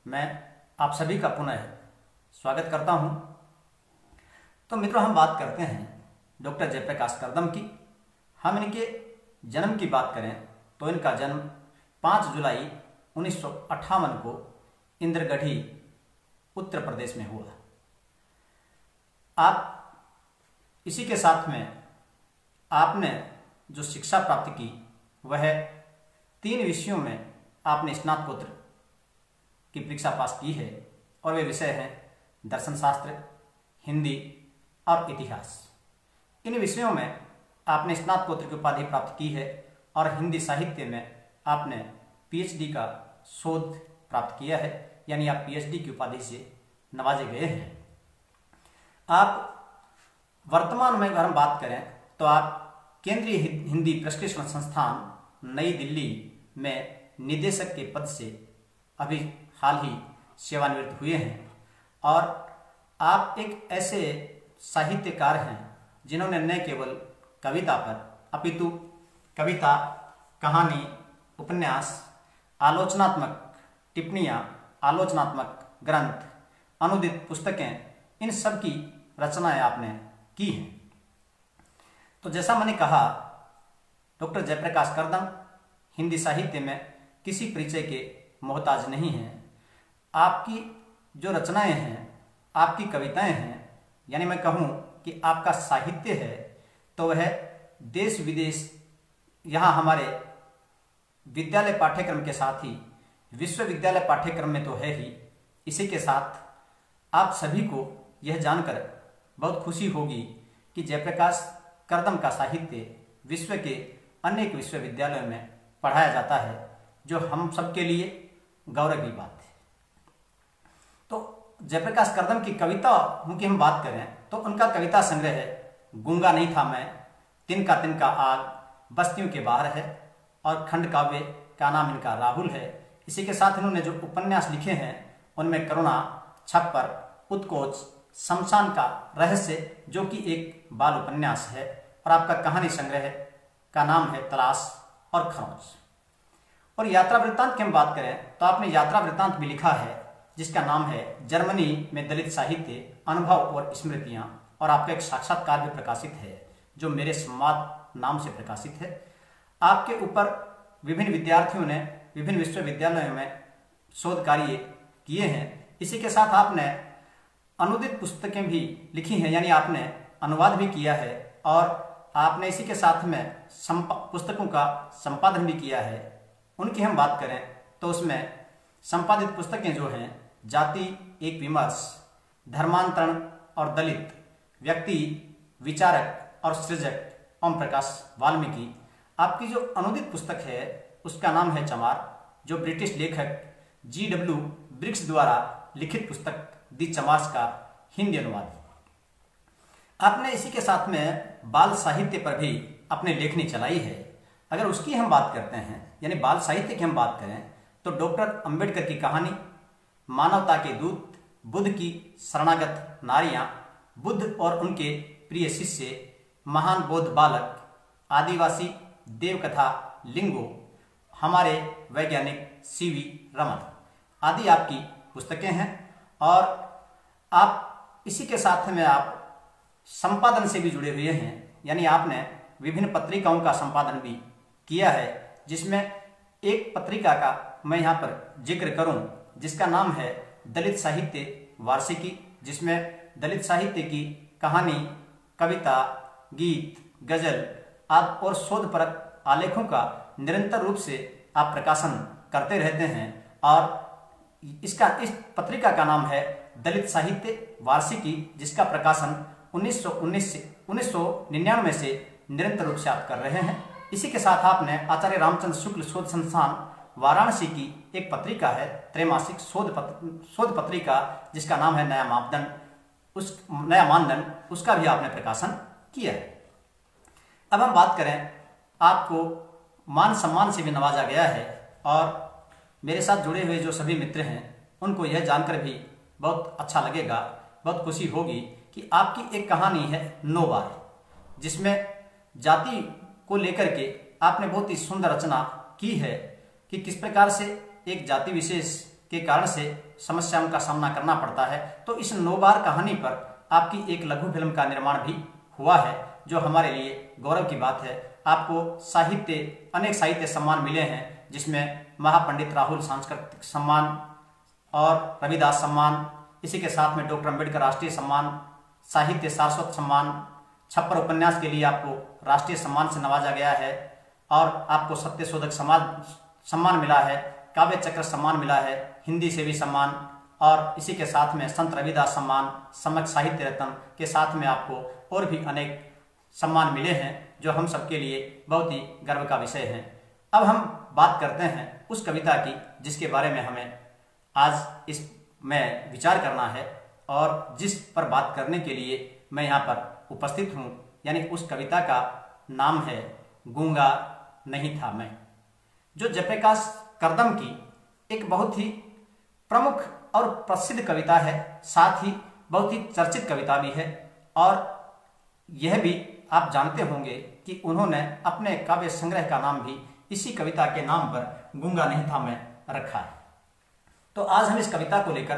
मैं आप सभी का पुनः स्वागत करता हूं। तो मित्रों, हम बात करते हैं डॉक्टर जयप्रकाश करदम की। हम इनके जन्म की बात करें तो इनका जन्म 5 जुलाई 1958 को इंद्रगढ़ी उत्तर प्रदेश में हुआ। आप इसी के साथ में आपने जो शिक्षा प्राप्त की वह 3 विषयों में आपने स्नातकोत्तर की परीक्षा पास की है और वे विषय हैं दर्शन शास्त्र, हिंदी और इतिहास। इन विषयों में आपने स्नातकोत्तर की उपाधि प्राप्त की है और हिंदी साहित्य में आपने पीएचडी का शोध प्राप्त किया है, यानी आप पीएचडी की उपाधि से नवाजे गए हैं। आप वर्तमान में अगर हम बात करें तो आप केंद्रीय हिंदी प्रशिक्षण संस्थान नई दिल्ली में निदेशक के पद से अभी हाल ही सेवानिवृत्त हुए हैं और आप एक ऐसे साहित्यकार हैं जिन्होंने न केवल कविता पर अपितु कविता, कहानी, उपन्यास, आलोचनात्मक टिप्पणियाँ, आलोचनात्मक ग्रंथ, अनुदित पुस्तकें, इन सब की रचनाएं आपने की हैं। तो जैसा मैंने कहा, डॉक्टर जयप्रकाश करदम हिंदी साहित्य में किसी परिचय के मोहताज नहीं हैं। आपकी जो रचनाएं हैं, आपकी कविताएं हैं, यानी मैं कहूँ कि आपका साहित्य है तो वह देश विदेश, यहाँ हमारे विद्यालय पाठ्यक्रम के साथ ही विश्वविद्यालय पाठ्यक्रम में तो है ही, इसी के साथ आप सभी को यह जानकर बहुत खुशी होगी कि जयप्रकाश करदम का साहित्य विश्व के अनेक विश्वविद्यालयों में पढ़ाया जाता है, जो हम सबके लिए गौरव की बात है। तो जयप्रकाश करदम की कविता की हम बात करें तो उनका कविता संग्रह है गूंगा नहीं था मैं, तिनका आग, बस्तियों के बाहर है और खंड काव्य का नाम इनका राहुल है। इसी के साथ इन्होंने जो उपन्यास लिखे हैं उनमें करुणा, छप्पर, उत्कोच, शमशान का रहस्य जो कि एक बाल उपन्यास है, और आपका कहानी संग्रह का नाम है तलाश और खरोंच। और यात्रा वृत्तांत की हम बात करें तो आपने यात्रा वृत्तांत भी लिखा है जिसका नाम है जर्मनी में दलित साहित्य, अनुभव और स्मृतियां, और आपका एक साक्षात्कार भी प्रकाशित है जो मेरे संवाद नाम से प्रकाशित है। आपके ऊपर विभिन्न विद्यार्थियों ने विभिन्न विश्वविद्यालयों में शोध कार्य किए हैं। इसी के साथ आपने अनुदित पुस्तकें भी लिखी हैं, यानी आपने अनुवाद भी किया है और आपने इसी के साथ में पुस्तकों का संपादन भी किया है। उनकी हम बात करें तो उसमें संपादित पुस्तकें जो हैं जाति एक विमर्श, धर्मांतरण और दलित, व्यक्ति, विचारक और सृजक ओम प्रकाश वाल्मीकि। आपकी जो अनुदित पुस्तक है उसका नाम है चमार, जो ब्रिटिश लेखक G.W. ब्रिग्स द्वारा लिखित पुस्तक दी चमार्स का हिंदी अनुवाद। आपने इसी के साथ में बाल साहित्य पर भी अपनी लेखनी चलाई है। अगर उसकी हम बात करते हैं, यानी बाल साहित्य की हम बात करें तो डॉक्टर अंबेडकर की कहानी, मानवता के दूत, बुद्ध की शरणागत नारियां, बुद्ध और उनके प्रिय शिष्य, महान बौद्ध बालक, आदिवासी देवकथा लिंगो, हमारे वैज्ञानिक सीवी रमन आदि आपकी पुस्तकें हैं। और आप इसी के साथ में आप संपादन से भी जुड़े हुए हैं, यानी आपने विभिन्न पत्रिकाओं का संपादन भी किया है, जिसमें एक पत्रिका का मैं यहाँ पर जिक्र करूँ जिसका नाम है दलित साहित्य वार्षिकी, जिसमें दलित साहित्य की कहानी, कविता, गीत, गजल आदि और शोधपरक आलेखों का निरंतर रूप से आप प्रकाशन करते रहते हैं। और इस पत्रिका का नाम है दलित साहित्य वार्षिकी, जिसका प्रकाशन 1999 से निरंतर रूप से आप कर रहे हैं। इसी के साथ आपने आचार्य रामचंद्र शुक्ल शोध संस्थान वाराणसी की एक पत्रिका है, त्रैमासिक शोध पत्रिका, जिसका नाम है नया मानदंड, उसका भी आपने प्रकाशन किया है। अब हम बात करें, आपको मान सम्मान से भी नवाजा गया है और मेरे साथ जुड़े हुए जो सभी मित्र हैं उनको यह जानकर भी बहुत अच्छा लगेगा, बहुत खुशी होगी कि आपकी एक कहानी है 9 बार, जिसमें जाति को लेकर के आपने बहुत ही सुंदर रचना की है कि किस प्रकार से एक जाति विशेष के कारण से समस्याओं का सामना करना पड़ता है। तो इस नौबार कहानी पर आपकी एक लघु फिल्म का निर्माण भी हुआ है, जो हमारे लिए गौरव की बात है। आपको अनेक साहित्य सम्मान मिले हैं, जिसमें महापंडित राहुल सांस्कृतिक सम्मान और रविदास सम्मान, इसी के साथ में डॉक्टर अम्बेडकर राष्ट्रीय सम्मान, साहित्य सारस्वत सम्मान, छप्पर उपन्यास के लिए आपको राष्ट्रीय सम्मान से नवाजा गया है, और आपको सत्यशोधक सम्मान मिला है, काव्य चक्र सम्मान मिला है, हिंदी सेवी सम्मान, और इसी के साथ में संत रविदास सम्मान, समक साहित्य रत्न के साथ में आपको और भी अनेक सम्मान मिले हैं, जो हम सबके लिए बहुत ही गर्व का विषय है। अब हम बात करते हैं उस कविता की जिसके बारे में हमें आज इसमें विचार करना है, और जिस पर बात करने के लिए मैं यहाँ पर उपस्थित हूँ, यानी उस कविता का नाम है गूंगा नहीं था मैं, जो जयप्रकाश कर्दम की एक बहुत ही प्रमुख और प्रसिद्ध कविता है, साथ ही बहुत ही चर्चित कविता भी है। और यह भी आप जानते होंगे कि उन्होंने अपने काव्य संग्रह का नाम भी इसी कविता के नाम पर गूंगा नहीं था मैं रखा है। तो आज हम इस कविता को लेकर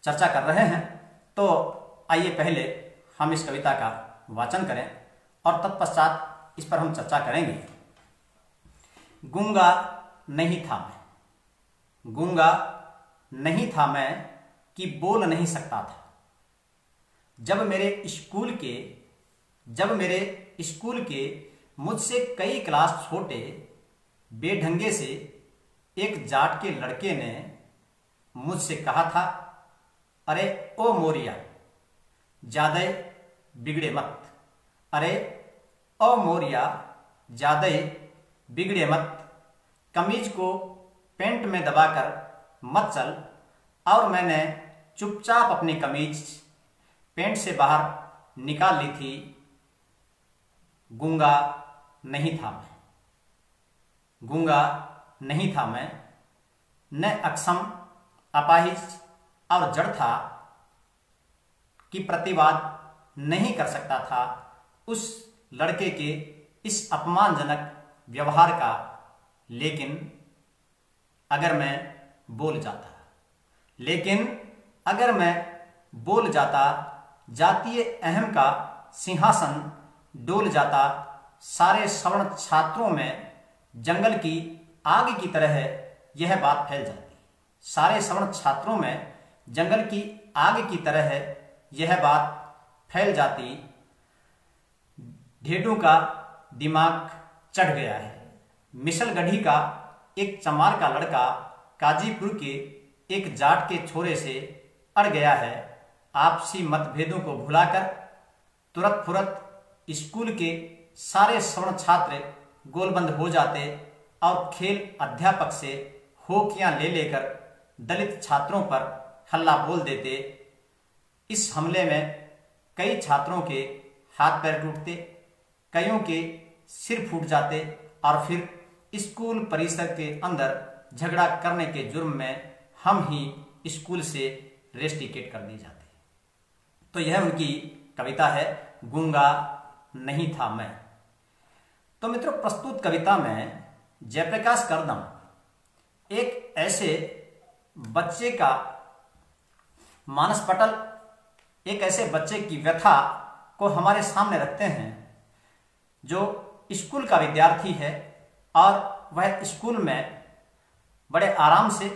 चर्चा कर रहे हैं। तो आइए पहले हम इस कविता का वाचन करें और तत्पश्चात इस पर हम चर्चा करेंगे। गूंगा नहीं था मैं, गूंगा नहीं था मैं कि बोल नहीं सकता था। जब मेरे स्कूल के मुझसे कई क्लास छोटे बेढंगे से एक जाट के लड़के ने मुझसे कहा था, अरे ओ मोरिया ज्यादा बिगड़े मत, अरे ओ मोरिया ज्यादा बिगड़े मत, कमीज को पेंट में दबाकर मत चल। और मैंने चुपचाप अपनी कमीज पेंट से बाहर निकाल ली थी। गूंगा नहीं था मैं, गूंगा नहीं था मैं, न अक्षम अपाहिज और जड़ था कि प्रतिवाद नहीं कर सकता था उस लड़के के इस अपमानजनक व्यवहार का। लेकिन अगर मैं बोल जाता, जातीय अहम का सिंहासन डोल जाता। सारे सवर्ण छात्रों में जंगल की आग की तरह यह बात फैल जाती। सारे सवर्ण छात्रों में जंगल की आग की तरह यह बात फैल जाती। ढेडू का दिमाग चढ़ गया है। मिसलगढ़ी का एक चमार का लड़का काजीपुर के एक जाट के छोरे से अड़ गया है। आपसी मतभेदों को भुलाकर तुरंत फुरत स्कूल के सारे सवर्ण छात्र गोलबंद हो जाते और खेल अध्यापक से होकियां ले लेकर दलित छात्रों पर हल्ला बोल देते। इस हमले में कई छात्रों के हाथ पैर टूटते, कईयों के सिर फूट जाते और फिर स्कूल परिसर के अंदर झगड़ा करने के जुर्म में हम ही स्कूल से रेस्टिकेट कर दी जाती। तो यह उनकी कविता है, गूंगा नहीं था मैं। तो मित्रों, प्रस्तुत कविता में जयप्रकाश कर्दम एक ऐसे बच्चे का मानसपटल, एक ऐसे बच्चे की व्यथा को हमारे सामने रखते हैं जो स्कूल का विद्यार्थी है और वह स्कूल में बड़े आराम से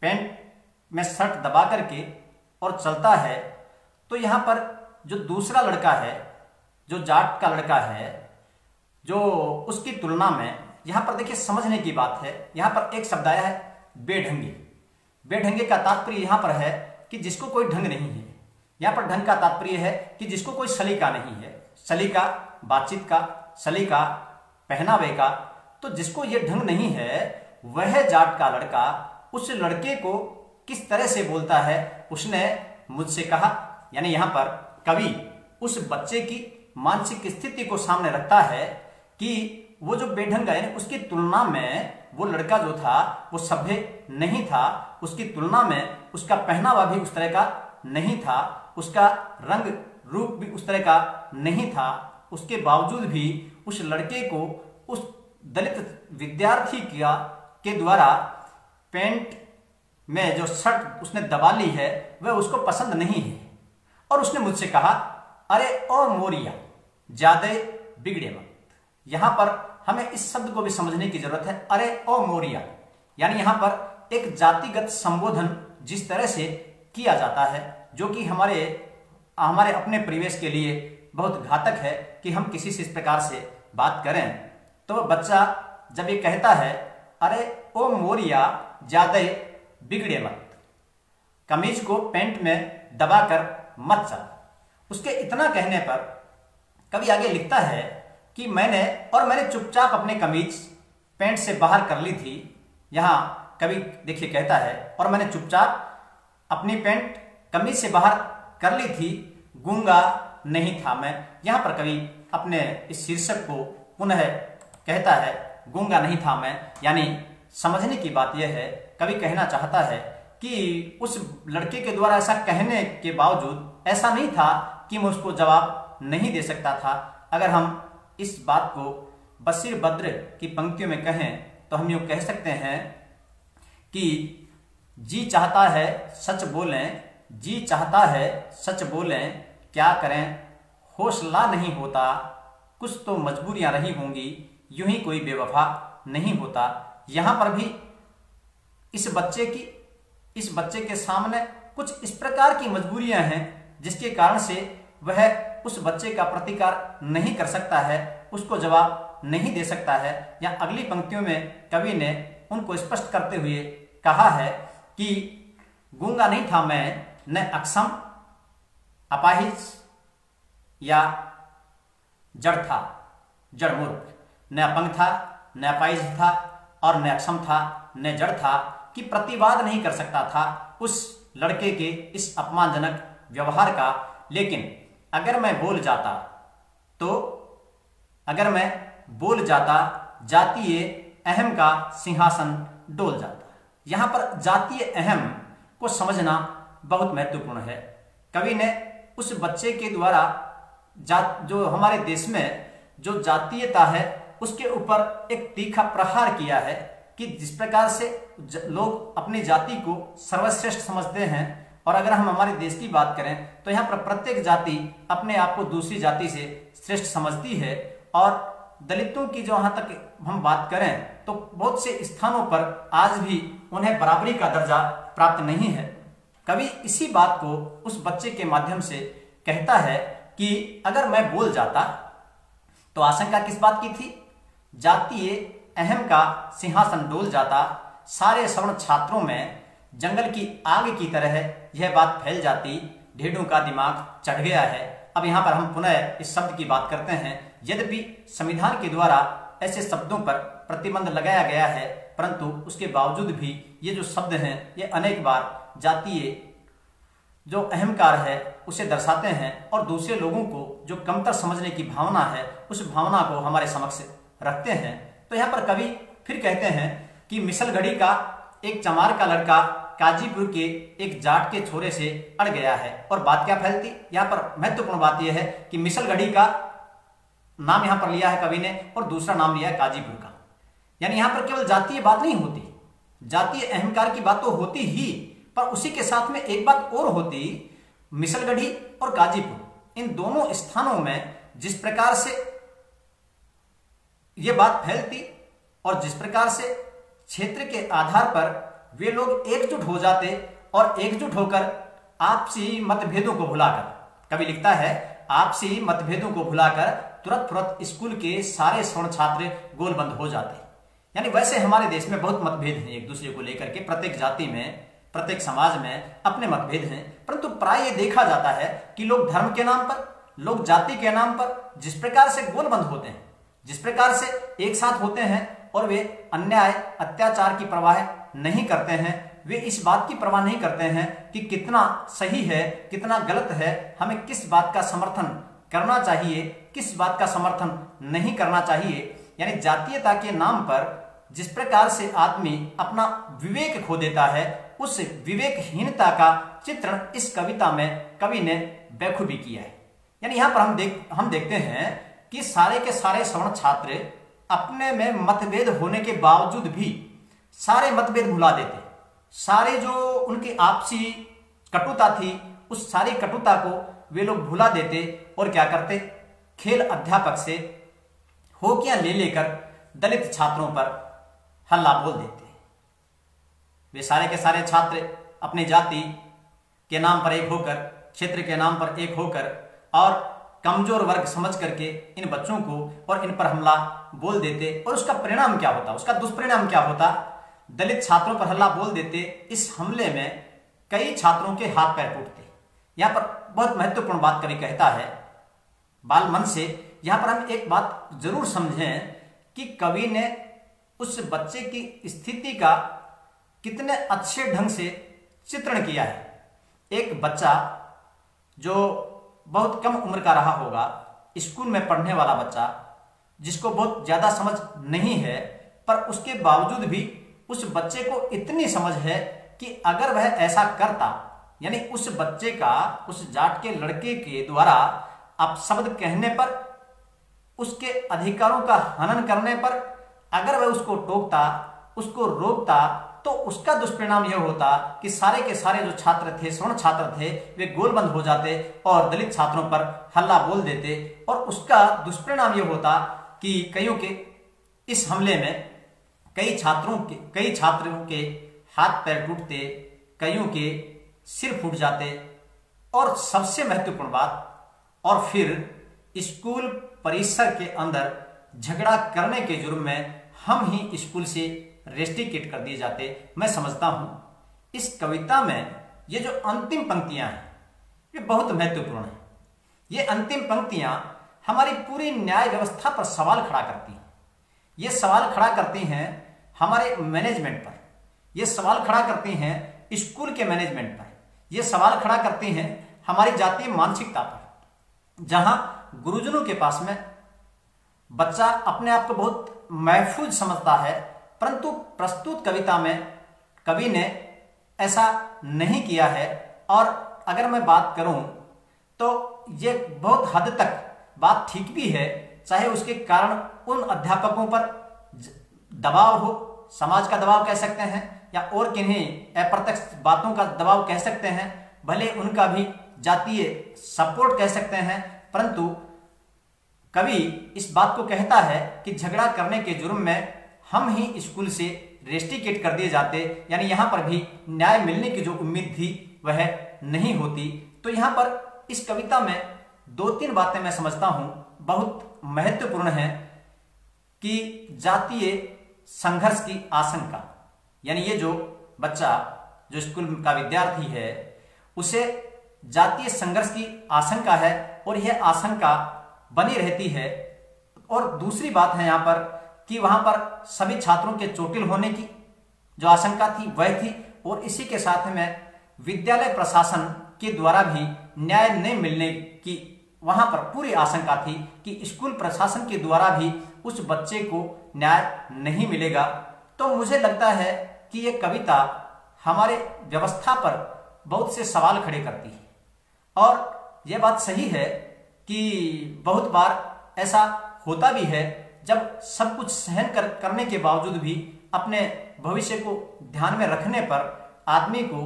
पैंट में शर्ट दबा करके और चलता है। तो यहाँ पर जो दूसरा लड़का है, जो जाट का लड़का है, जो उसकी तुलना में यहाँ पर देखिए समझने की बात है। यहाँ पर एक शब्द आया है बेढंगे। बेढंगे का तात्पर्य यहाँ पर है कि जिसको कोई ढंग नहीं है। यहाँ पर ढंग का तात्पर्य है कि जिसको कोई सलीका नहीं है, सलीका बातचीत का, सलीका पहनावे का। तो जिसको ये ढंग नहीं है, वह जाट का लड़का उस लड़के को किस तरह से बोलता है, उसने मुझसे कहा। यानी यहाँ पर कवि उस बच्चे की मानसिक स्थिति को सामने रखता है कि वो जो बेढंगा है, उसकी तुलना में वो लड़का जो था वो सभ्य नहीं था। उसकी तुलना में उसका पहनावा भी उस तरह का नहीं था, उसका रंग रूप भी उस तरह का नहीं था। उसके बावजूद भी उस लड़के को उस दलित विद्यार्थी के द्वारा पेंट में जो शर्ट उसने दबा ली है वह उसको पसंद नहीं है और उसने मुझसे कहा, अरे ओ मोरिया, ज्यादा बिगड़े मत। यहां पर हमें इस शब्द को भी समझने की जरूरत है। अरे ओ मोरिया यानी यहां पर एक जातिगत संबोधन जिस तरह से किया जाता है, जो कि हमारे अपने परिवेश के लिए बहुत घातक है कि हम किसी से इस प्रकार से बात करें। तो वह बच्चा जब ये कहता है, अरे ओ मोरिया, ज्यादा बिगड़े मत, कमीज को पेंट में दबाकर मत चल। उसके इतना कहने पर कवि आगे लिखता है कि मैंने चुपचाप अपने कमीज पेंट से बाहर कर ली थी। यहां कवि देखिए कहता है, और मैंने चुपचाप अपनी पेंट कमीज से बाहर कर ली थी, गूंगा नहीं था मैं। यहां पर कवि अपने इस शीर्षक को पुनः कहता है, गूंगा नहीं था मैं। यानी समझने की बात यह है, कवि कहना चाहता है कि उस लड़के के द्वारा ऐसा कहने के बावजूद ऐसा नहीं था कि मैं उसको जवाब नहीं दे सकता था। अगर हम इस बात को बशीर बद्र की पंक्तियों में कहें तो हम यूं कह सकते हैं कि जी चाहता है सच बोलें, जी चाहता है सच बोलें, क्या करें हौसला नहीं होता, कुछ तो मजबूरियां रही होंगी, यूं ही कोई बेवफा नहीं होता। यहां पर भी इस बच्चे के सामने कुछ इस प्रकार की मजबूरियां हैं जिसके कारण से वह उस बच्चे का प्रतिकार नहीं कर सकता है, उसको जवाब नहीं दे सकता है। या अगली पंक्तियों में कवि ने उनको स्पष्ट करते हुए कहा है कि गूंगा नहीं था मैं, न अक्षम, अपाहिज या जड़ था, जड़ मूर्ख, न अपंग था, न अपाहिज था और न अक्षम था, न जड़ था, कि प्रतिवाद नहीं कर सकता था उस लड़के के इस अपमानजनक व्यवहार का। लेकिन अगर मैं बोल जाता जातीय अहम का सिंहासन डोल जाता। यहां पर जातीय अहम को समझना बहुत महत्वपूर्ण है। कवि ने उस बच्चे के द्वारा जो हमारे देश में जो जातीयता है उसके ऊपर एक तीखा प्रहार किया है कि जिस प्रकार से लोग अपनी जाति को सर्वश्रेष्ठ समझते हैं। और अगर हम हमारे देश की बात करें तो यहाँ पर प्रत्येक जाति अपने आप को दूसरी जाति से श्रेष्ठ समझती है। और दलितों की जो यहाँ तक हम बात करें तो बहुत से स्थानों पर आज भी उन्हें बराबरी का दर्जा प्राप्त नहीं है। कवि इसी बात को उस बच्चे के माध्यम से कहता है कि अगर मैं बोल जाता तो आशंका किस बात की थी, जातीय अहम का सिंहासन डोल जाता, सारे सवर्ण छात्रों में जंगल की आग की तरह यह बात फैल जाती, ढेडों का दिमाग चढ़ गया है। अब यहां पर हम पुनः इस शब्द की बात करते हैं। यद्यपि संविधान के द्वारा ऐसे शब्दों पर प्रतिबंध लगाया गया है, परंतु उसके बावजूद भी ये जो शब्द हैं ये अनेक बार जातीय जो अहंकार है उसे दर्शाते हैं और दूसरे लोगों को जो कमतर समझने की भावना है उस भावना को हमारे समक्ष रखते हैं। तो यहाँ पर कवि फिर कहते हैं कि मिसलगढ़ी का एक चमार का लड़का काजीपुर के एक जाट के छोरे से अड़ गया है। और बात क्या फैलती, यहाँ पर महत्वपूर्ण बात यह है कि मिसलगढ़ी का नाम यहाँ पर लिया है कवि ने और दूसरा नाम लिया है काजीपुर का। यानी यहाँ पर केवल जातीय बात नहीं होती, जातीय अहंकार की बात तो होती ही, पर उसी के साथ में एक बात और होती, मिसलगढ़ी और काजीपुर इन दोनों स्थानों में जिस प्रकार से यह बात फैलती और जिस प्रकार से क्षेत्र के आधार पर वे लोग एकजुट हो जाते और एकजुट होकर आपसी मतभेदों को भुलाकर, कवि लिखता है आपसी मतभेदों को भुलाकर तुरंत स्कूल के सारे स्वर्ण छात्र गोलबंद हो जाते। यानी वैसे हमारे देश में बहुत मतभेद हैं एक दूसरे को लेकर के, प्रत्येक जाति में प्रत्येक समाज में अपने मतभेद हैं, परंतु प्राय ये देखा जाता है कि लोग धर्म के नाम पर, लोग जाति के नाम पर जिस प्रकार से गोलबंद होते हैं, जिस प्रकार से एक साथ होते हैं और वे अन्याय अत्याचार की परवाह नहीं करते हैं, वे इस बात की परवाह नहीं करते हैं कि कितना सही है कितना गलत है, हमें किस बात का समर्थन करना चाहिए किस बात का समर्थन नहीं करना चाहिए। यानी जातीयता के नाम पर जिस प्रकार से आदमी अपना विवेक खो देता है, उस विवेकहीनता का चित्रण इस कविता में कवि ने बेखूबी किया है। यानी यहां पर हम देखते हैं कि सारे के सारे सवर्ण छात्र अपने में मतभेद होने के बावजूद भी सारे मतभेद भुला देते, सारे जो उनकी आपसी कटुता थी, उस सारी कटुता को वे लोग भुला देते और क्या करते, खेल अध्यापक से होकियां ले लेकर दलित छात्रों पर हल्ला बोल देते। वे सारे के सारे छात्र अपनी जाति के नाम पर एक होकर, क्षेत्र के नाम पर एक होकर और कमजोर वर्ग समझ करके इन बच्चों को और इन पर हमला बोल देते। और उसका परिणाम क्या होता, उसका दुष्परिणाम क्या होता, दलित छात्रों पर हल्ला बोल देते। इस हमले में कई छात्रों के हाथ पैर टूटते। यहां पर बहुत महत्वपूर्ण बात कवि कहता है बाल मन से। यहां पर हम एक बात जरूर समझें कि कवि ने उस बच्चे की स्थिति का कितने अच्छे ढंग से चित्रण किया है। एक बच्चा जो बहुत कम उम्र का रहा होगा, स्कूल में पढ़ने वाला बच्चा, जिसको बहुत ज्यादा समझ नहीं है, पर उसके बावजूद भी उस बच्चे को इतनी समझ है कि अगर वह ऐसा करता, यानी उस बच्चे का, उस जाट के लड़के के द्वारा अपशब्द कहने पर, उसके अधिकारों का हनन करने पर अगर वह उसको टोकता, उसको रोकता, तो उसका दुष्परिणाम यह होता कि सारे के सारे जो छात्र थे, स्वर्ण छात्र थे, वे गोलबंद हो जाते और दलित छात्रों पर हल्ला बोल देते। और उसका दुष्परिणाम यह होता कि कईयों के इस हमले में कई छात्रों के हाथ पैर टूटते, कईयों के सिर फूट जाते। और सबसे महत्वपूर्ण बात, और फिर स्कूल परिसर के अंदर झगड़ा करने के जुर्म में हम ही स्कूल से रेस्टिकेट कर दिए जाते। मैं समझता हूं इस कविता में ये जो अंतिम पंक्तियां हैं ये बहुत महत्वपूर्ण है। ये अंतिम पंक्तियां हमारी पूरी न्याय व्यवस्था पर सवाल खड़ा करती हैं। ये सवाल खड़ा करती हैं हमारे मैनेजमेंट पर, ये सवाल खड़ा करती हैं स्कूल के मैनेजमेंट पर, ये सवाल खड़ा करती हैं हमारी जातीय मानसिकता पर, जहां गुरुजनों के पास में बच्चा अपने आप को बहुत महफूज समझता है, परंतु प्रस्तुत कविता में कवि ने ऐसा नहीं किया है। और अगर मैं बात करूं तो ये बहुत हद तक बात ठीक भी है, चाहे उसके कारण उन अध्यापकों पर दबाव हो, समाज का दबाव कह सकते हैं, या और किन्हीं अप्रत्यक्ष बातों का दबाव कह सकते हैं, भले उनका भी जातीय सपोर्ट कह सकते हैं, परंतु कवि इस बात को कहता है कि झगड़ा करने के जुर्म में हम ही स्कूल से रेस्टिकेट कर दिए जाते, यानी यहां पर भी न्याय मिलने की जो उम्मीद थी वह नहीं होती। तो यहां पर इस कविता में दो तीन बातें मैं समझता हूं बहुत महत्वपूर्ण है कि जातीय संघर्ष की आशंका, यानी ये जो बच्चा जो स्कूल का विद्यार्थी है उसे जातीय संघर्ष की आशंका है और यह आशंका बनी रहती है। और दूसरी बात है यहां पर कि वहां पर सभी छात्रों के चोटिल होने की जो आशंका थी वह थी, और इसी के साथ में विद्यालय प्रशासन के द्वारा भी न्याय नहीं मिलने की वहां पर पूरी आशंका थी कि स्कूल प्रशासन के द्वारा भी उस बच्चे को न्याय नहीं मिलेगा। तो मुझे लगता है कि यह कविता हमारे व्यवस्था पर बहुत से सवाल खड़े करती है। और यह बात सही है कि बहुत बार ऐसा होता भी है जब सब कुछ सहन करने के बावजूद भी अपने भविष्य को ध्यान में रखने पर आदमी को,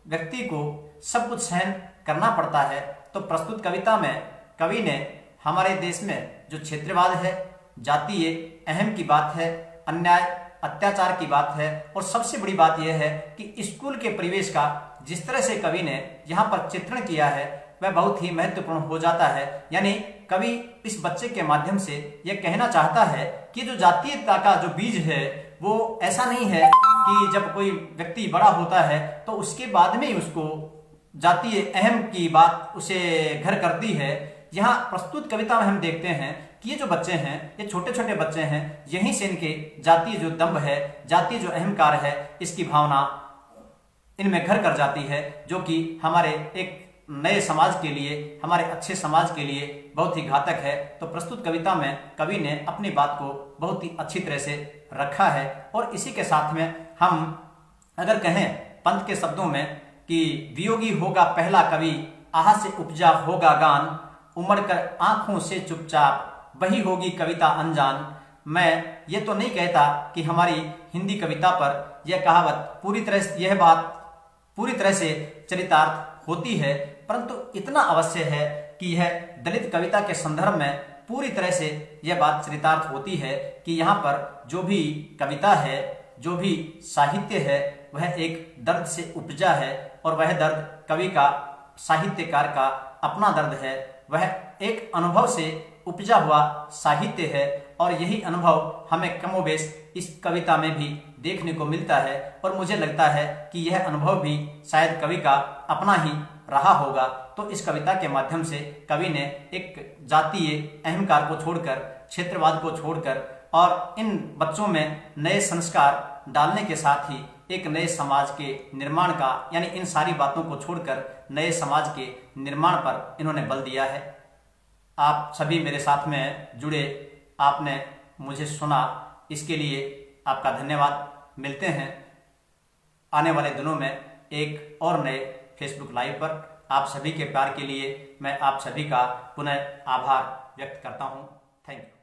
व्यक्ति को सब कुछ सहन करना पड़ता है। तो प्रस्तुत कविता में कवि ने हमारे देश में जो क्षेत्रवाद है, जातीय अहम की बात है, अन्याय अत्याचार की बात है, और सबसे बड़ी बात यह है कि स्कूल के परिवेश का जिस तरह से कवि ने यहाँ पर चित्रण किया है वह बहुत ही महत्वपूर्ण हो जाता है। यानी कवि इस बच्चे के माध्यम से यह कहना चाहता है कि जो जातीयता का जो बीज है वो ऐसा नहीं है कि जब कोई व्यक्ति बड़ा होता है तो उसके बाद में उसको जातीय अहम की बात उसे घर करती है। यहाँ प्रस्तुत कविता में हम देखते हैं कि ये जो बच्चे हैं, ये छोटे छोटे बच्चे हैं, यहीं से इनके जातीय जो दम्भ है, जातीय जो अहंकार है, इसकी भावना इनमें घर कर जाती है, जो कि हमारे एक नए समाज के लिए, हमारे अच्छे समाज के लिए बहुत ही घातक है। तो प्रस्तुत कविता में कवि ने अपनी बात को बहुत ही अच्छी तरह से रखा है। और इसी के साथ में हम अगर कहें पंत के शब्दों में कि वियोगी होगा पहला कवि, आह से उपजा होगा गान, उमड़ कर आंखों से चुपचाप वही होगी कविता अनजान, मैं ये तो नहीं कहता कि हमारी हिंदी कविता पर यह कहावत पूरी तरह से चरितार्थ होती है, परंतु इतना अवश्य है कि यह दलित कविता के संदर्भ में पूरी तरह से यह बात चरितार्थ होती है कि यहाँ पर जो भी कविता है, जो भी साहित्य है, वह एक दर्द से उपजा है और वह दर्द कवि का, साहित्यकार का अपना दर्द है। वह एक अनुभव से उपजा हुआ साहित्य है और यही अनुभव हमें कमोबेश इस कविता में भी देखने को मिलता है और मुझे लगता है कि यह अनुभव भी शायद कवि का अपना ही रहा होगा। तो इस कविता के माध्यम से कवि ने एक जातीय अहंकार को छोड़कर, क्षेत्रवाद को छोड़कर और इन बच्चों में नए संस्कार डालने के साथ ही एक नए समाज के निर्माण का, यानी इन सारी बातों को छोड़कर नए समाज के निर्माण पर इन्होंने बल दिया है। आप सभी मेरे साथ में जुड़े, आपने मुझे सुना, इसके लिए आपका धन्यवाद। मिलते हैं आने वाले दिनों में एक और नए फेसबुक लाइव पर। आप सभी के प्यार के लिए मैं आप सभी का पुनः आभार व्यक्त करता हूं। Thank you.